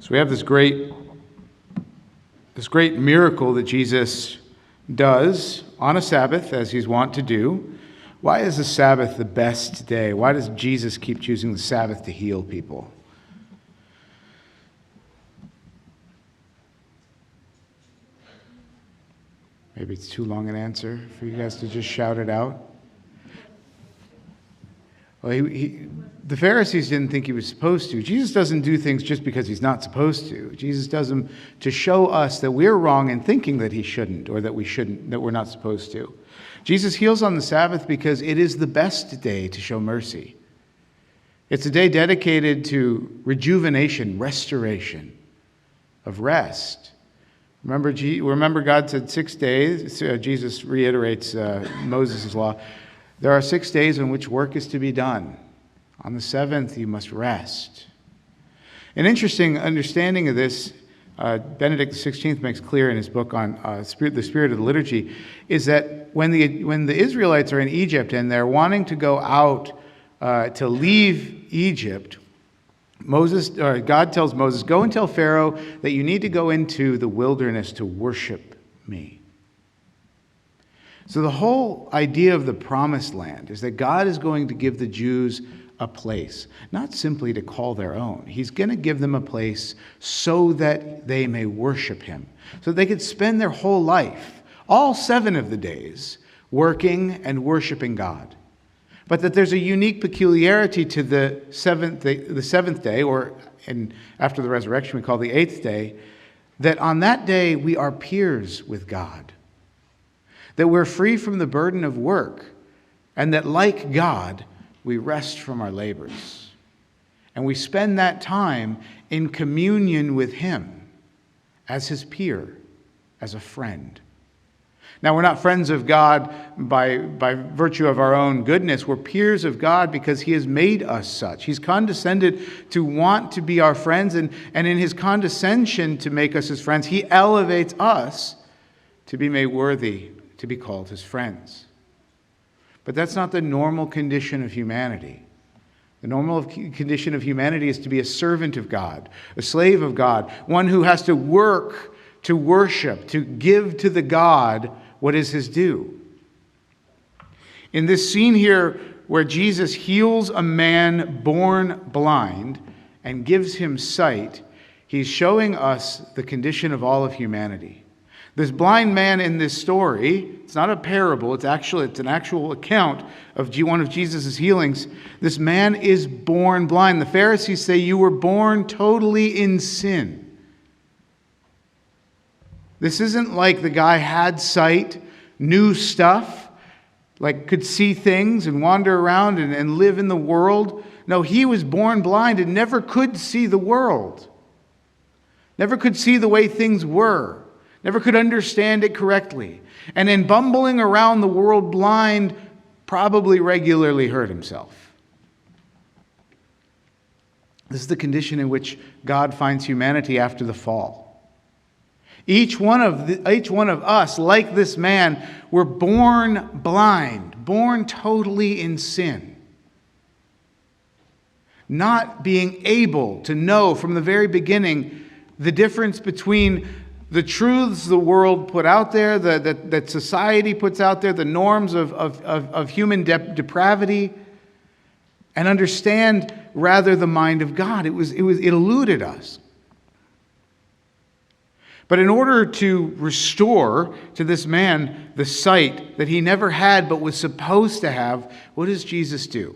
So we have this great miracle that Jesus does on a Sabbath, as he's wont to do. Why is the Sabbath the best day? Why does Jesus keep choosing the Sabbath to heal people? Maybe it's too long an answer for you guys to just shout it out. Well, the Pharisees didn't think he was supposed to. Jesus doesn't do things just because he's not supposed to. Jesus does them to show us that we're wrong in thinking that he shouldn't, or that we're not supposed to. Jesus heals on the Sabbath because it is the best day to show mercy. It's a day dedicated to rejuvenation, restoration, of rest. Remember God said 6 days. Jesus reiterates Moses' law. There are 6 days in which work is to be done. On the seventh, you must rest. An interesting understanding of this, Benedict XVI makes clear in his book on the spirit of the liturgy, is that when the Israelites are in Egypt and they're wanting to go out to leave Egypt, God tells Moses, "Go and tell Pharaoh that you need to go into the wilderness to worship me." So the whole idea of the promised land is that God is going to give the Jews a place, not simply to call their own. He's going to give them a place so that they may worship him, so they could spend their whole life, all 7 of the days, working and worshiping God. But that there's a unique peculiarity to the seventh day, and after the resurrection we call the 8th day, that on that day we are peers with God. That we're free from the burden of work, and that like God, we rest from our labors. And we spend that time in communion with him as his peer, as a friend. Now, we're not friends of God by virtue of our own goodness. We're peers of God because he has made us such. He's condescended to want to be our friends, and in his condescension to make us his friends, he elevates us to be made worthy to be called his friends. But that's not the normal condition of humanity. The normal condition of humanity is to be a servant of God, a slave of God, one who has to work to worship, to give to the God what is his due. In this scene here where Jesus heals a man born blind and gives him sight, he's showing us the condition of all of humanity. This blind man in this story, it's not a parable, it's an actual account of one of Jesus' healings. This man is born blind. The Pharisees say, "You were born totally in sin." This isn't like the guy had sight, knew stuff, like could see things and wander around and live in the world. No, he was born blind and never could see the world. Never could see the way things were. Never could understand it correctly. And in bumbling around the world blind, probably regularly hurt himself. This is the condition in which God finds humanity after the fall. Each one of us, like this man, were born blind, born totally in sin. Not being able to know from the very beginning the difference between the truths the world put out there, that society puts out there, the norms of human depravity, and understand rather the mind of God. It eluded us. But in order to restore to this man the sight that he never had but was supposed to have, what does Jesus do?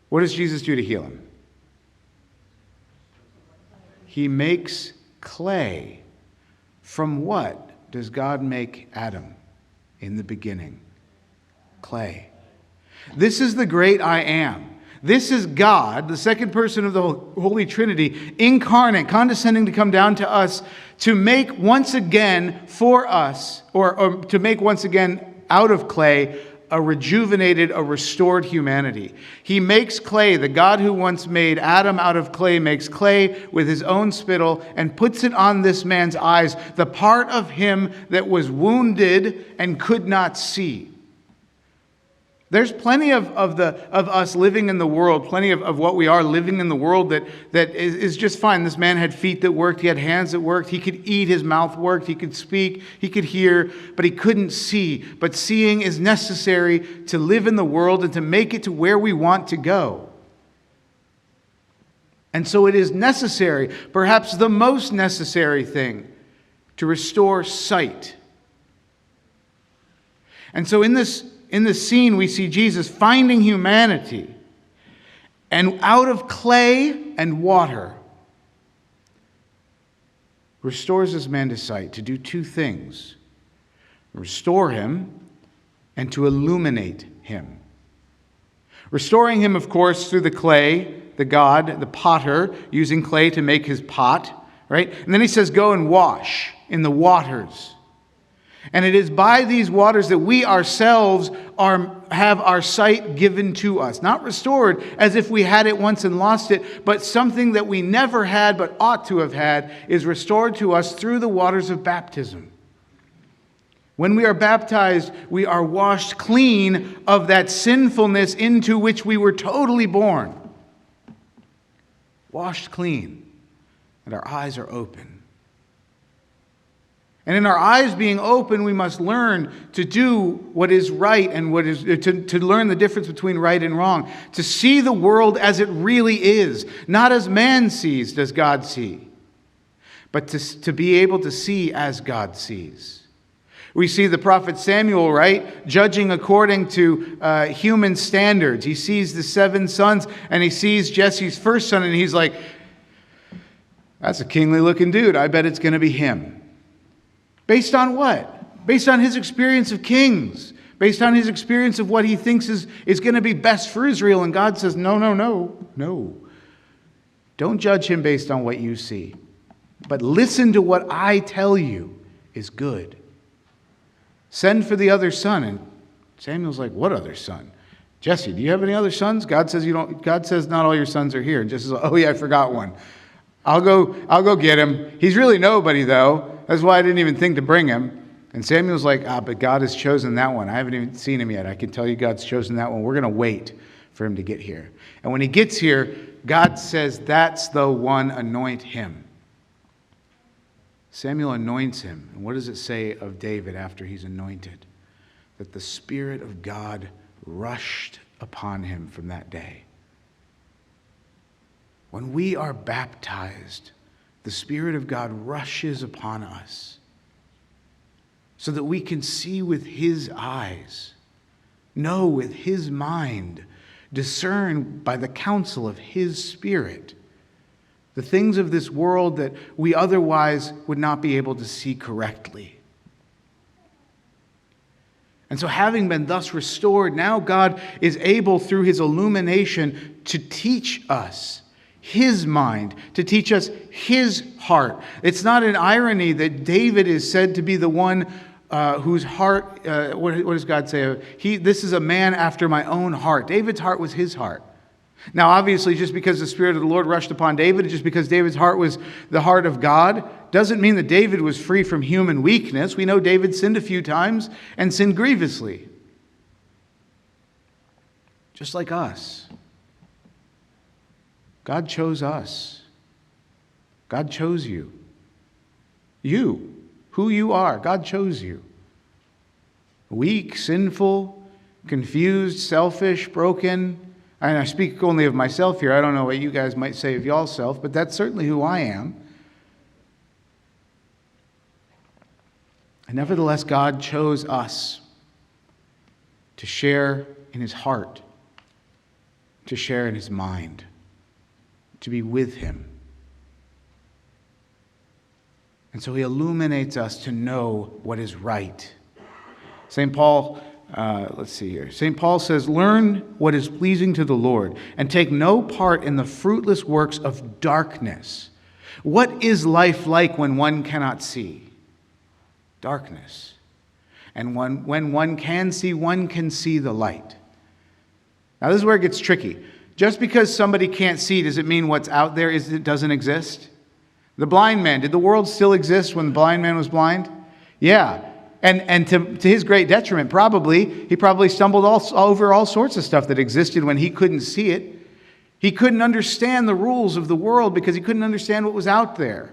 What does Jesus do to heal him? He makes clay. From what does God make Adam in the beginning? Clay. This is the great I am. This is God, the second person of the Holy Trinity, incarnate, condescending to come down to us to make once again for us, or to make once again out of clay, a rejuvenated, a restored humanity. He makes clay. The God who once made Adam out of clay makes clay with his own spittle and puts it on this man's eyes, the part of him that was wounded and could not see. There's plenty of us living in the world, plenty of what we are living in the world that is just fine. This man had feet that worked. He had hands that worked. He could eat. His mouth worked. He could speak. He could hear, but he couldn't see. But seeing is necessary to live in the world and to make it to where we want to go. And so it is necessary, perhaps the most necessary thing, to restore sight. And so in this scene, we see Jesus finding humanity, and out of clay and water, restores this man to sight to do two things: restore him and to illuminate him. Restoring him, of course, through the clay, the God, the potter, using clay to make his pot, right? And then he says, go and wash in the waters. And it is by these waters that we ourselves have our sight given to us. Not restored as if we had it once and lost it, but something that we never had but ought to have had is restored to us through the waters of baptism. When we are baptized, we are washed clean of that sinfulness into which we were totally born. Washed clean, and our eyes are open. And in our eyes being open, we must learn to do what is right and what is to learn the difference between right and wrong. To see the world as it really is. Not as man sees does God see, but to be able to see as God sees. We see the prophet Samuel, right, judging according to human standards. He sees the 7 sons, and he sees Jesse's first son, and he's like, that's a kingly looking dude. I bet it's going to be him. Based on what? Based on his experience of kings. Based on his experience of what he thinks is going to be best for Israel. And God says, no. Don't judge him based on what you see. But listen to what I tell you is good. Send for the other son. And Samuel's like, what other son? Jesse, do you have any other sons? God says you don't. God says not all your sons are here. And Jesse's like, oh yeah, I forgot one. I'll go get him. He's really nobody though. That's why I didn't even think to bring him. And Samuel's like, but God has chosen that one. I haven't even seen him yet. I can tell you God's chosen that one. We're going to wait for him to get here. And when he gets here, God says, that's the one, anoint him. Samuel anoints him. And what does it say of David after he's anointed? That the Spirit of God rushed upon him from that day. When we are baptized, the Spirit of God rushes upon us so that we can see with his eyes, know with his mind, discern by the counsel of his Spirit the things of this world that we otherwise would not be able to see correctly. And so having been thus restored, now God is able through his illumination to teach us his mind, to teach us his heart. It's not an irony that David is said to be the one whose heart, what does God say? This is a man after my own heart. David's heart was his heart. Now, obviously, just because the Spirit of the Lord rushed upon David, just because David's heart was the heart of God, doesn't mean that David was free from human weakness. We know David sinned a few times and sinned grievously. Just like us. God chose us. God chose you. You, who you are, God chose you. Weak, sinful, confused, selfish, broken. And I speak only of myself here. I don't know what you guys might say of y'all self, but that's certainly who I am. And nevertheless, God chose us to share in his heart, to share in his mind, to be with him. And so he illuminates us to know what is right. St. Paul St. Paul says, learn what is pleasing to the Lord and take no part in the fruitless works of darkness. What is life like when one cannot see? Darkness. And when one can see the light. Now this is where it gets tricky. Just because somebody can't see, does it mean what's out there it doesn't exist? The blind man, did the world still exist when the blind man was blind? Yeah. And to his great detriment, he probably stumbled over all sorts of stuff that existed when he couldn't see it. He couldn't understand the rules of the world because he couldn't understand what was out there.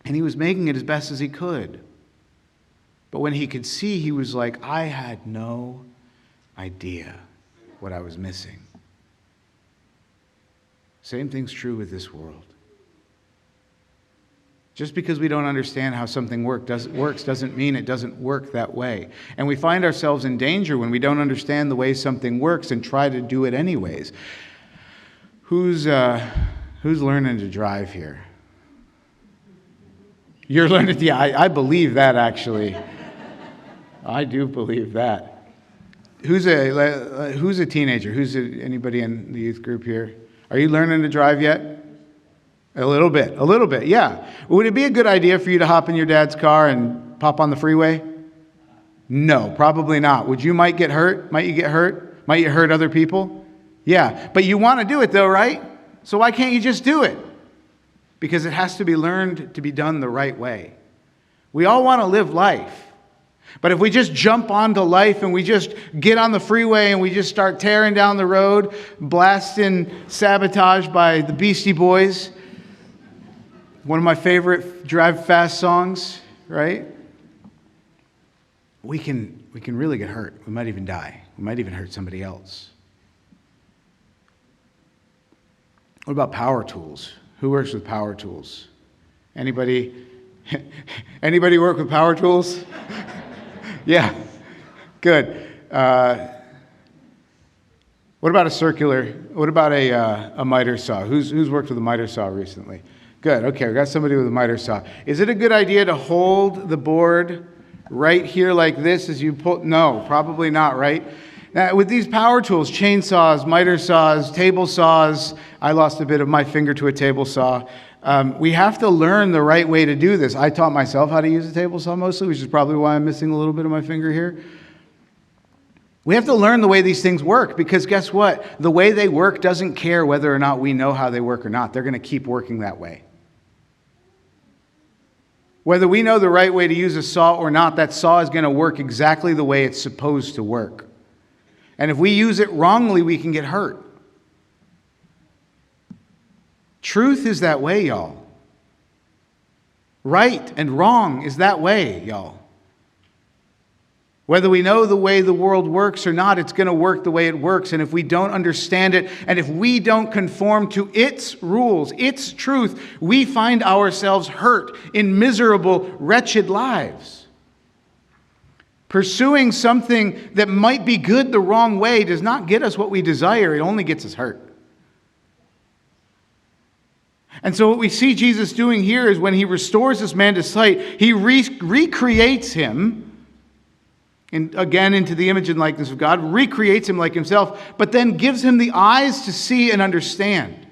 And he was making it as best as he could. But when he could see, he was like, I had no idea what I was missing. Same thing's true with this world. Just because we don't understand how something works doesn't mean it doesn't work that way. And we find ourselves in danger when we don't understand the way something works and try to do it anyways. Who's learning to drive here? You're learning to, yeah, I believe that actually. I do believe that. Who's a teenager? Anybody in the youth group here? Are you learning to drive yet? A little bit, yeah. Would it be a good idea for you to hop in your dad's car and pop on the freeway? No, probably not. Might you get hurt? Might you hurt other people? Yeah, but you want to do it though, right? So why can't you just do it? Because it has to be learned to be done the right way. We all want to live life. But if we just jump onto life and we just get on the freeway and we just start tearing down the road, blasting Sabotage by the Beastie Boys, one of my favorite drive fast songs, right? We can really get hurt. We might even die. We might even hurt somebody else. What about power tools? Who works with power tools? Anybody work with power tools? Yeah, good. What about a miter saw? Who's worked with a miter saw recently? Good, okay, we got somebody with a miter saw. Is it a good idea to hold the board right here like this as you pull? No, probably not, right? Now, with these power tools, chainsaws, miter saws, table saws, I lost a bit of my finger to a table saw. We have to learn the right way to do this. I taught myself how to use a table saw mostly, which is probably why I'm missing a little bit of my finger here. We have to learn the way these things work because guess what? The way they work doesn't care whether or not we know how they work or not. They're going to keep working that way. Whether we know the right way to use a saw or not, that saw is going to work exactly the way it's supposed to work. And if we use it wrongly, we can get hurt. Truth is that way, y'all. Right and wrong is that way, y'all. Whether we know the way the world works or not, it's going to work the way it works. And if we don't understand it, and if we don't conform to its rules, its truth, we find ourselves hurt in miserable, wretched lives. Pursuing something that might be good the wrong way does not get us what we desire. It only gets us hurt. And so what we see Jesus doing here is when he restores this man to sight, he recreates him, and again into the image and likeness of God, recreates him like himself, but then gives him the eyes to see and understand.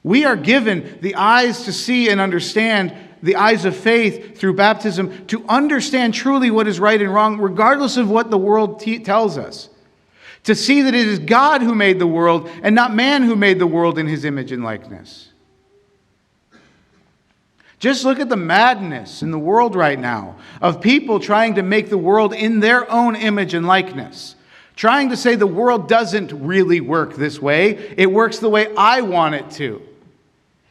We are given the eyes to see and understand, the eyes of faith through baptism, to understand truly what is right and wrong, regardless of what the world tells us. To see that it is God who made the world and not man who made the world in his image and likeness. Just look at the madness in the world right now of people trying to make the world in their own image and likeness. Trying to say the world doesn't really work this way. It works the way I want it to.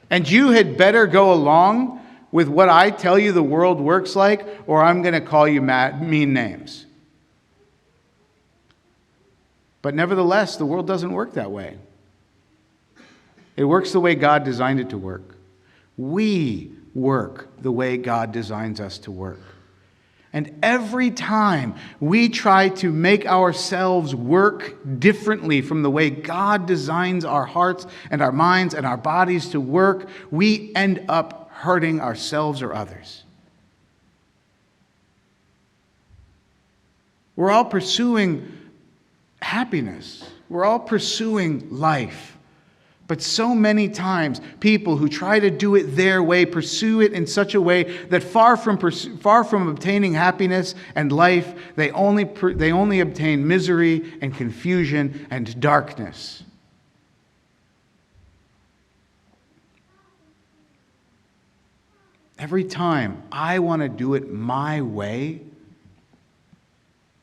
And you had better go along with what I tell you the world works like, or I'm going to call you mean names. But nevertheless, the world doesn't work that way. It works the way God designed it to work. We work the way God designs us to work. And every time we try to make ourselves work differently from the way God designs our hearts and our minds and our bodies to work, we end up hurting ourselves or others. We're all pursuing happiness. We're all pursuing life. But so many times, people who try to do it their way pursue it in such a way that far from obtaining happiness and life, they only obtain misery and confusion and darkness. Every time I want to do it my way,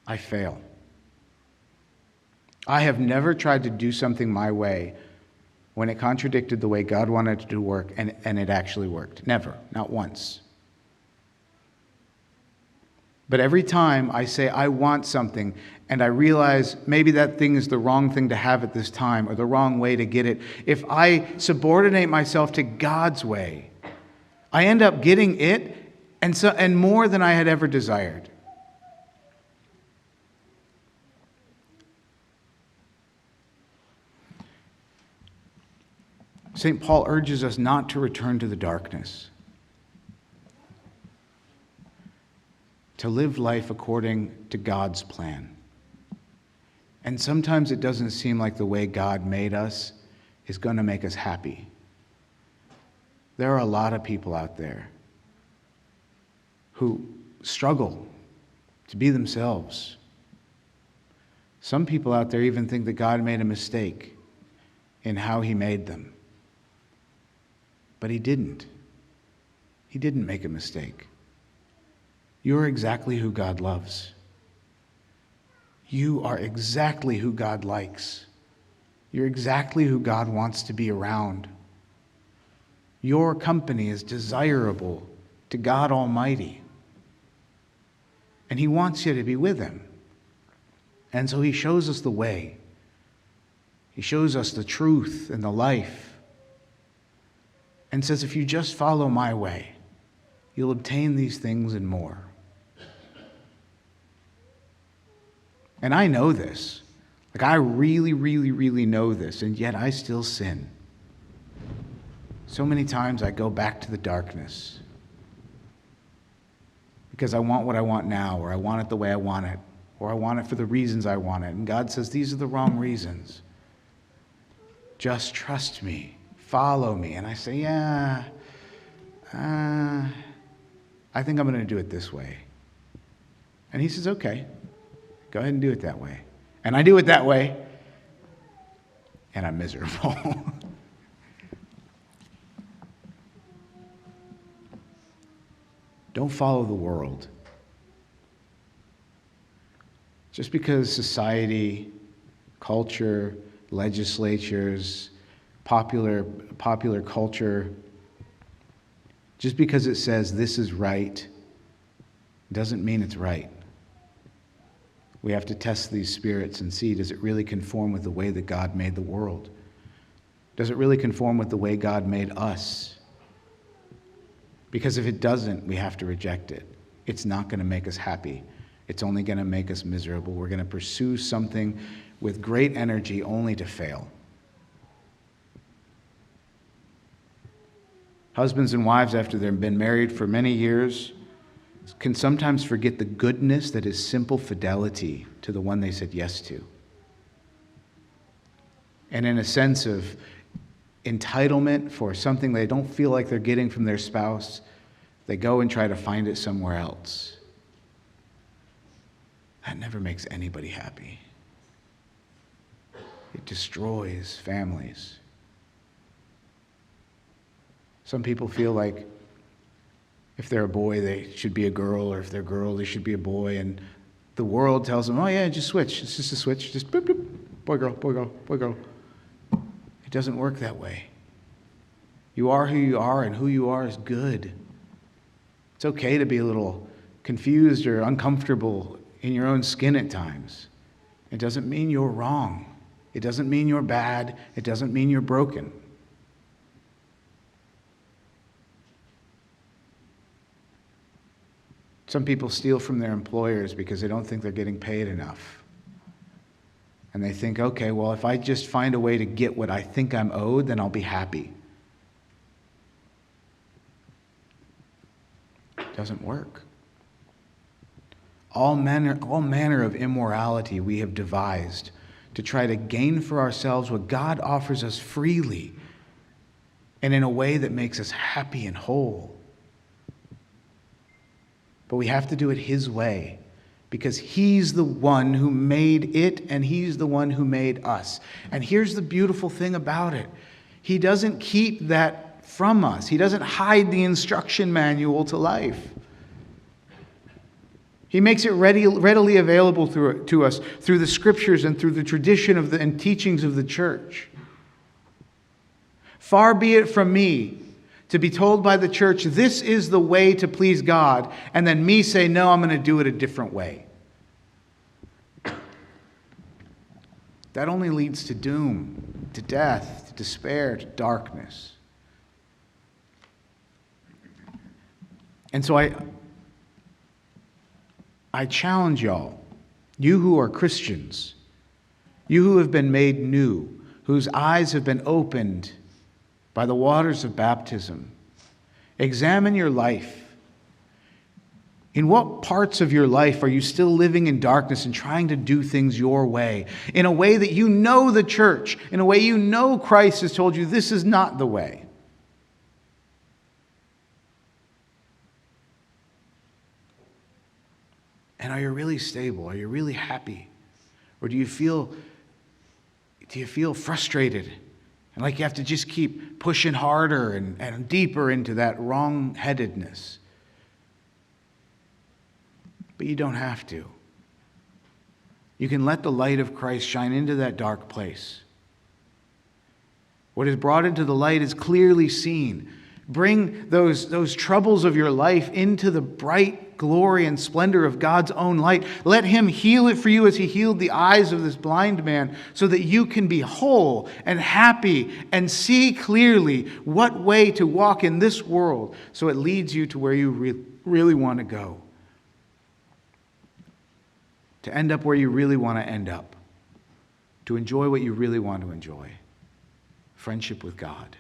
I fail. I have never tried to do something my way when it contradicted the way God wanted it to work, and it actually worked. Never, not once. But every time I say I want something and I realize maybe that thing is the wrong thing to have at this time or the wrong way to get it, if I subordinate myself to God's way, I end up getting it and more than I had ever desired. St. Paul urges us not to return to the darkness, to live life according to God's plan. And sometimes it doesn't seem like the way God made us is going to make us happy. There are a lot of people out there who struggle to be themselves. Some people out there even think that God made a mistake in how he made them. But he didn't. He didn't make a mistake. You're exactly who God loves. You are exactly who God likes. You're exactly who God wants to be around. Your company is desirable to God Almighty. And he wants you to be with him. And so he shows us the way. He shows us the truth and the life. And says, if you just follow my way, you'll obtain these things and more. And I know this. Like, I really, really, really know this, and yet I still sin. So many times I go back to the darkness because I want what I want now, or I want it the way I want it, or I want it for the reasons I want it. And God says, these are the wrong reasons. Just trust me. Follow me. And I say, yeah, I think I'm going to do it this way. And he says, okay, go ahead and do it that way. And I do it that way, and I'm miserable. Don't follow the world. Just because society, culture, legislatures, popular culture, just because it says this is right, doesn't mean it's right. We have to test these spirits and see, does it really conform with the way that God made the world? Does it really conform with the way God made us? Because if it doesn't, we have to reject it. It's not going to make us happy. It's only going to make us miserable. We're going to pursue something with great energy only to fail. Husbands and wives, after they've been married for many years, can sometimes forget the goodness that is simple fidelity to the one they said yes to. And in a sense of entitlement for something they don't feel like they're getting from their spouse, they go and try to find it somewhere else. That never makes anybody happy. It destroys families. Some people feel like if they're a boy, they should be a girl, or if they're a girl, they should be a boy. And the world tells them, oh yeah, just switch. It's just a switch. Just boop, boop. Boy, girl, boy, girl, boy, girl. It doesn't work that way. You are who you are, and who you are is good. It's okay to be a little confused or uncomfortable in your own skin at times. It doesn't mean you're wrong. It doesn't mean you're bad. It doesn't mean you're broken. Some people steal from their employers because they don't think they're getting paid enough. And they think, okay, well, if I just find a way to get what I think I'm owed, then I'll be happy. It doesn't work. All manner of immorality we have devised to try to gain for ourselves what God offers us freely and in a way that makes us happy and whole. But we have to do it his way, because he's the one who made it, and he's the one who made us. And here's the beautiful thing about it. He doesn't keep that from us. He doesn't hide the instruction manual to life. He makes it readily available to us through the Scriptures and through the tradition and teachings of the church. Far be it from me to be told by the church, this is the way to please God, and then me say, no, I'm going to do it a different way. That only leads to doom, to death, to despair, to darkness. And so I challenge y'all, you who are Christians, you who have been made new, whose eyes have been opened by the waters of baptism, examine your life. In what parts of your life are you still living in darkness and trying to do things your way, in a way that you know the church, in a way you know Christ has told you this is not the way? And are you really stable? Are you really happy? Or do you feel frustrated and like you have to just keep pushing harder and deeper into that wrong-headedness? But you don't have to. You can let the light of Christ shine into that dark place. What is brought into the light is clearly seen. Bring those troubles of your life into the bright glory and splendor of God's own light. Let Him heal it for you as He healed the eyes of this blind man, so that you can be whole and happy and see clearly what way to walk in this world, so it leads you to where you really want to go. To end up where you really want to end up. To enjoy what you really want to enjoy. Friendship with God.